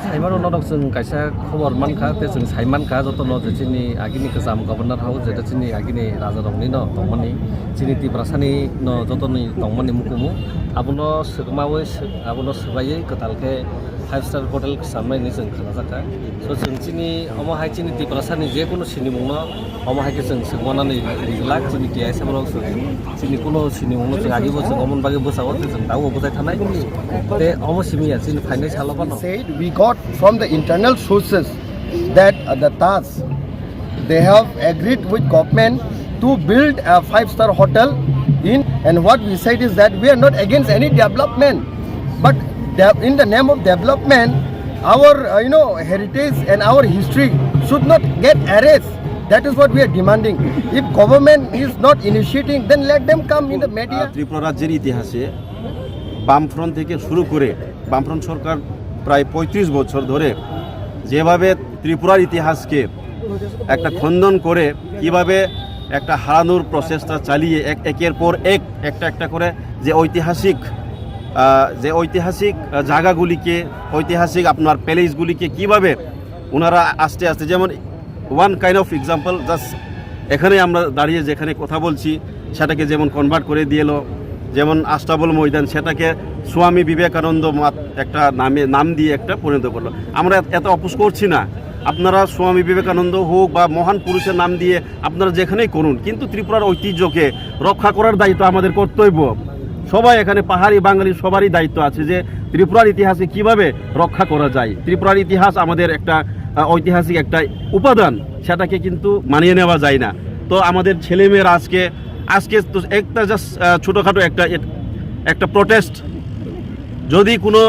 साइमान उनाव जों कायसा खबर मानखा ते जों साइमानखा जतन जोंनि आगिनि गोजाम गभर्नर हाउस जेटा जोंनि आगिनि राजा दंनि न दंमोननि जोंनि त्रिपुरासानि न जतननि दंमोननि मुकुमु आबुनो सोगमावै आबुनो सोबायै गतालके 5 स्टार हटेल सामनायनि जों खानाजाखा स' जों जोंनि अमहाय जोंनि त्रिपुरासानि जेकुनु सिनिमुंनो अमहायके जों सोगमानानै रिजलाक जोंनि टिआइएसएमआव जोंनि कुनु सिनिमुंनो जों आगिबो जों अमन बागै बोसाव जों दाउ बोजाय थानाय ते अमसिमिया जोंनि finance हालबानो said we got from the internal sources that the TAS they have agreed with government to build a 5-star hotel in, and what we said is that we are not against any development, but in the name of development our heritage and our history should not get erased. That is what we are demanding. If government is not initiating, then let them come in the media. Tripura রাজ্যের ইতিহাসে বামফ্রন্ট থেকে শুরু করে বামফ্রন্ট সরকার প্রায় 35 বছর ধরে যেভাবে ত্রিপুরার ইতিহাসকে একটা খণ্ডন করে কিভাবে একটা হারানোর প্রচেষ্টা চালিয়ে একের পর একটা করে যে ঐতিহাসিক জায়গাগুলিকে ঐতিহাসিক আপনার প্যালেসগুলিকে কিভাবে ওনারা আস্তে আস্তে যেমন one kind of example just এখানে আমরা দাঁড়িয়ে যেখানে কথা বলছি সেটাকে যেমন কনভার্ট করে দিয়ে এলো, যেমন আস্তাবল ময়দান সেটাকে স্বামী বিবেকানন্দ একটা নাম দিয়ে একটা পরিণত করলো। আমরা এত অপোজ করছি না, আপনারা স্বামী বিবেকানন্দ হোক বা মহান পুরুষের নাম দিয়ে আপনারা যেখানেই করুন, কিন্তু ত্রিপুরার ঐতিহ্যকে রক্ষা করার দায়িত্ব আমাদের কর্তব্য। সবাই এখানে পাহাড়ি বাঙালি সবারই দায়িত্ব আছে যে ত্রিপুরার ইতিহাসে কিভাবে রক্ষা করা যায়। ত্রিপুরার ইতিহাস আমাদের একটা ঐতিহাসিক একটা উপাদান, সেটাকে কিন্তু মানিয়ে নেওয়া যায় না। তো আমাদের ছেলেমেয়েরা আজকে তো একটা জাস্ট ছোটোখাটো একটা প্রটেস্ট, যদি কোনো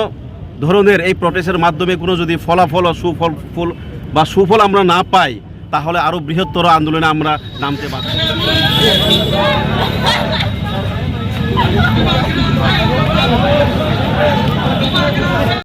ধরনের এই প্রটেস্টের মাধ্যমে কোনো যদি ফলাফল সুফল আমরা না পাই, তাহলে আরও বৃহত্তর আন্দোলনে আমরা নামতে পারব।